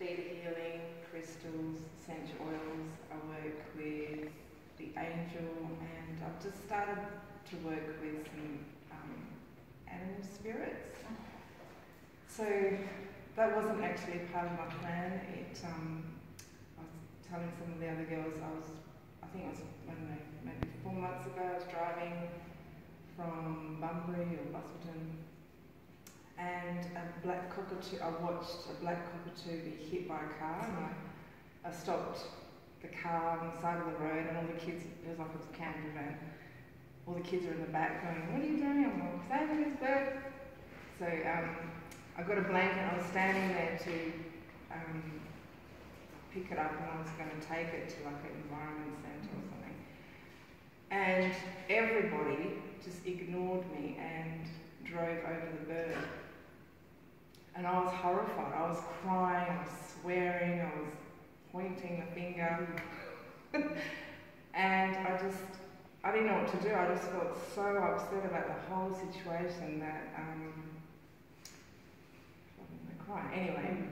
theta healing, crystals, essential oils. I work with the angel, and I've just started to work with some animal spirits. So that wasn't actually part of my plan. I was telling some of the other girls, I think it was, I don't know, maybe 4 months ago, I was driving from Bunbury or Busselton, and I watched a black cockatoo be hit by a car, and I stopped the car on the side of the road, and all the kids, it was like it was a camper van, all the kids are in the back going, "What are you doing?" I'm like, "Saving this bird." So I got a blanket, and I was standing there to pick it up, and I was going to take it to like an environment centre or something. And everybody just ignored me and drove over the bird. And I was horrified. I was crying, I was swearing, I was pointing the finger. And I didn't know what to do. I just felt so upset about the whole situation that I'm going to cry. Anyway,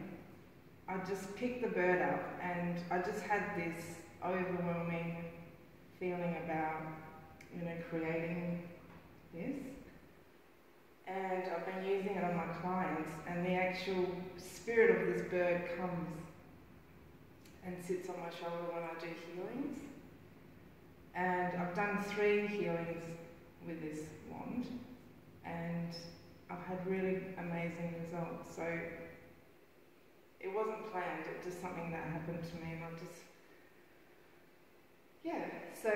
I just picked the bird up, and I just had this overwhelming feeling about, creating this. And I've been using it on my clients, and the actual spirit of this bird comes and sits on my shoulder when I do healings. And I've done 3 healings with this wand, and I've had really amazing results. So it wasn't planned, it was just something that happened to me, and so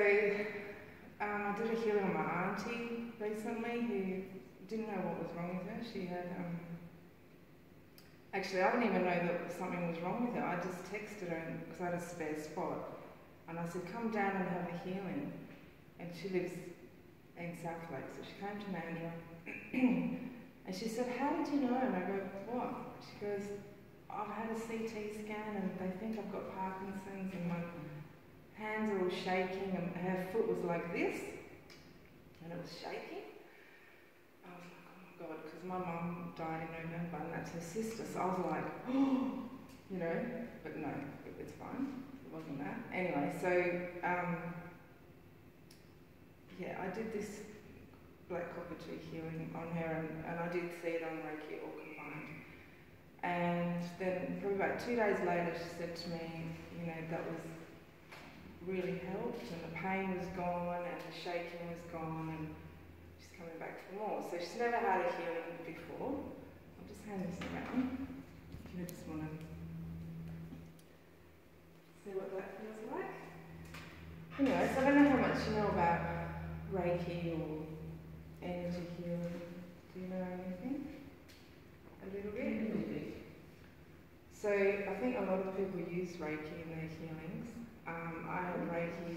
I did a healing on my auntie recently who didn't know what was wrong with her. She had, actually I didn't even know that something was wrong with her. I just texted her because I had a spare spot, and I said, "Come down and have a healing." And she lives in South Lake, so she came to Mandurah. And she said, "How did you know?" And I go, "What?" She goes, "I've had a CT scan and they think I've got Parkinson's, and my hands are all shaking," and her foot was like this, and it was shaking. I was like, "Oh my God," because my mum died in November, and that's her sister, so I was like, "Oh," but no, it's fine, it wasn't that. Anyway, so, I did this black cockatoo healing on her, and I did see it on Reiki all combined. And then probably about 2 days later, she said to me, that was really helped, and the pain was gone, and the shaking was gone, and she's coming back for more. So she's never had a healing before. I'll just hand this around. I just want to see what that feels like. Anyway, so I don't know how much you know about Reiki or energy healing. Do you know anything? A little bit? A little bit. So I think a lot of people use Reiki in their healings. I had Reiki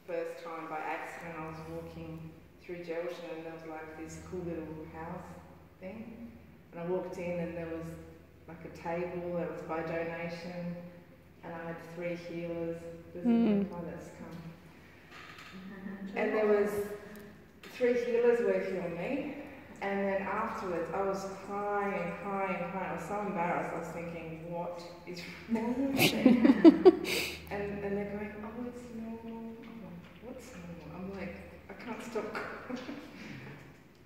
first time by accident. I was walking through Gelston, and there was like this cool little house thing. And I walked in, and there was like a table that was by donation, and I had 3 healers. There's a pilot's come. And there was 3 healers working on me. And then afterwards, I was crying and crying and crying. I was so embarrassed. I was thinking, what is wrong with me? and they're going, "Oh, it's normal." I'm like, "What's normal?" I'm like, I can't stop crying.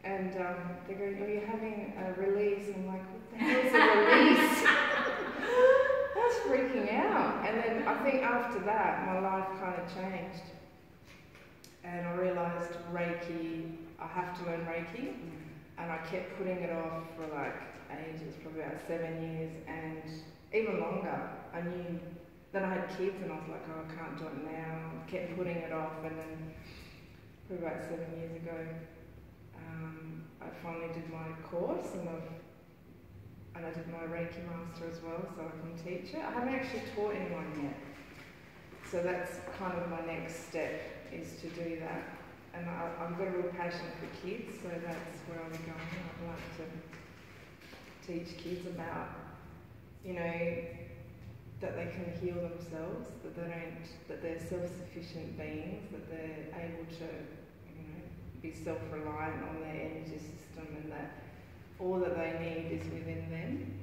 And they're going, "Oh, you're having a release." I'm like, "What the hell is a release?" I was freaking out. And then I think after that, my life kind of changed. And I realised Reiki, I have to learn Reiki. And I kept putting it off for like ages, probably about 7 years, and even longer. I knew, then I had kids, and I was like, "Oh, I can't do it now." I kept putting it off, and then probably about 7 years ago, I finally did my course, and I did my Reiki Master as well, so I can teach it. I haven't actually taught anyone yet, so that's kind of my next step, is to do that. And I've got a real passion for kids, so that's where I'm going. I'd like to teach kids about, that they can heal themselves, that they're self-sufficient beings, that they're able to, be self-reliant on their energy system, and that all that they need is within them.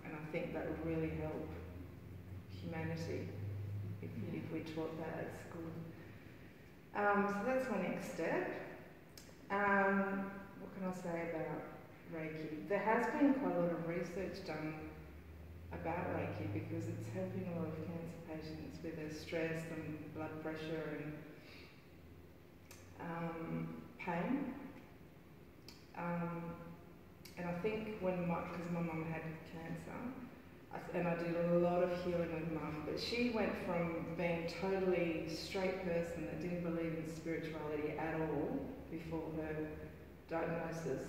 And I think that would really help humanity if we taught that at school. So that's my next step. What can I say about Reiki? There has been quite a lot of research done about Reiki because it's helping a lot of cancer patients with their stress and blood pressure and pain. And I think because my mum had cancer, and I did a lot of healing with mum, but she went from being a totally straight person that didn't believe in spirituality at all before her diagnosis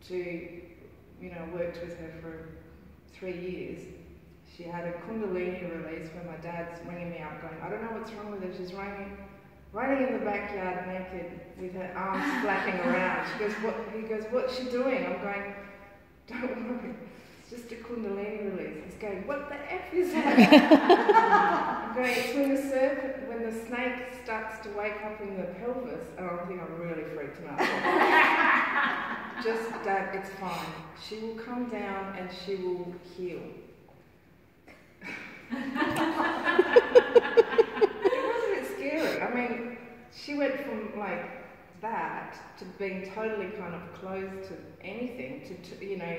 to, you know, worked with her for 3 years. She had a kundalini release where my dad's ringing me up going, I don't know what's wrong with her, she's running in the backyard naked with her arms flapping around. He goes, what's she doing? I'm going, don't worry, it's just a kundalini release. He's going, what the F is that? I'm going, it's when the snake starts to wake up in the pelvis, and I think I really freaked him out. Just, Dad, it's fine. She will come down and she will heal. I mean, she went from like that to being totally kind of closed to anything, to you know,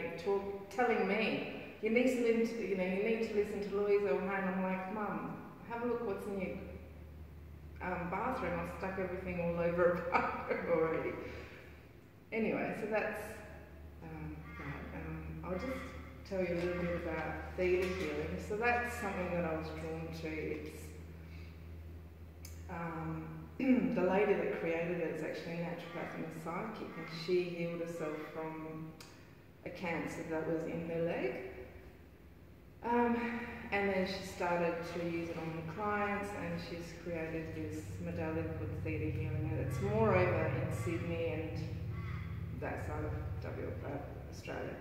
telling me, you need to listen to Louisa O'Hane. I'm like, Mum, have a look what's in your bathroom. I've stuck everything all over her bathroom already. Anyway, so that's I'll just tell you a little bit about theta healing. So that's something that I was drawn to. It's the lady that created it is actually a naturopath and a psychic, and she healed herself from a cancer that was in her leg. And then she started to use it on the clients, and she's created this modality called theta healing, and it's more over in Sydney and that side of Australia.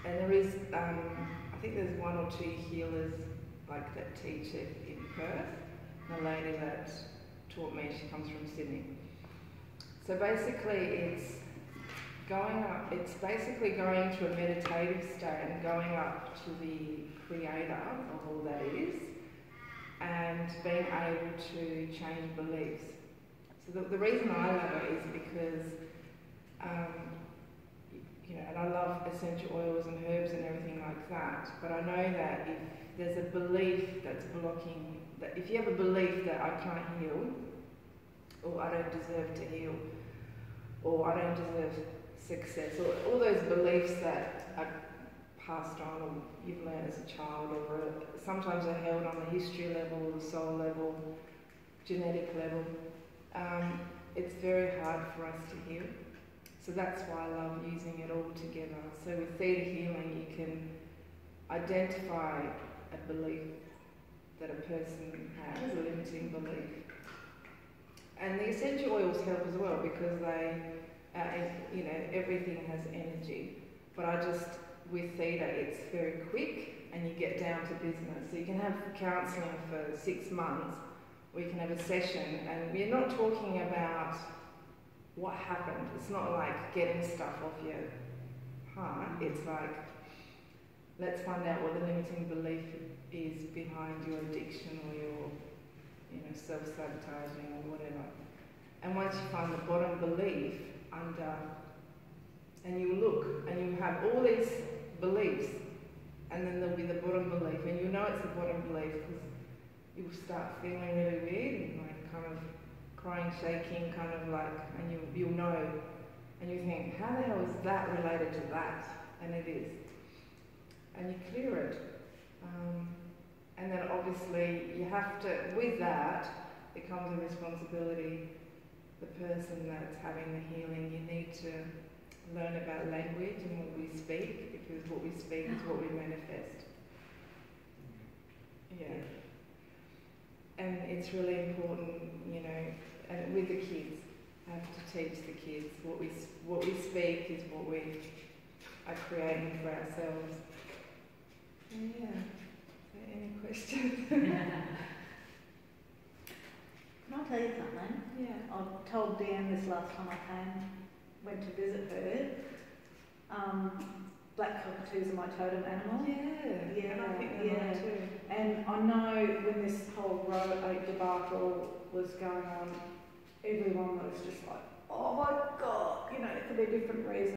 And there is, I think there's 1 or 2 healers like that teach it in Perth. The lady that taught me, she comes from Sydney. So basically it's basically going to a meditative state and going up to the creator of all that is, and being able to change beliefs. So the reason I love it is because, you know, and I love essential oils and herbs and everything like that, but I know that if there's a belief that's blocking, that if you have a belief that I can't heal, or I don't deserve to heal, or I don't deserve success, or all those beliefs that are passed on or you've learned as a child, or sometimes are held on the history level, the soul level, genetic level, it's very hard for us to heal. So that's why I love using it all together. So with theta healing you can identify a belief that a person has, a limiting belief. And the essential oils help as well because they, you know, everything has energy. But with theta, it's very quick and you get down to business. So you can have counselling for 6 months, or you can have a session, and we're not talking about what happened. It's not like getting stuff off your heart. It's like, let's find out what the limiting belief is behind your addiction or your, you know, self-sabotaging or whatever. And once you find the bottom belief under, and you look and you have all these beliefs, and then there'll be the bottom belief, and you know it's the bottom belief because you'll start feeling really weird and like kind of crying, shaking, kind of like, and you'll know, and you think, how the hell is that related to that? And it is. And you clear it. And then obviously you have to, with that, it comes a responsibility, the person that's having the healing, you need to learn about language and what we speak, because what we speak is what we manifest. Yeah. And it's really important, you know, and with the kids, I have to teach the kids what we speak is what we are creating for ourselves. Yeah. Any questions? Can I tell you something? Yeah. I told Dan this last time I went to visit her. black cockatoos are my totem animal. Yeah, and I think they're mine too. And I know when this whole row 8 debacle was going on, everyone was just like, oh my God, you know, it could be different reasons.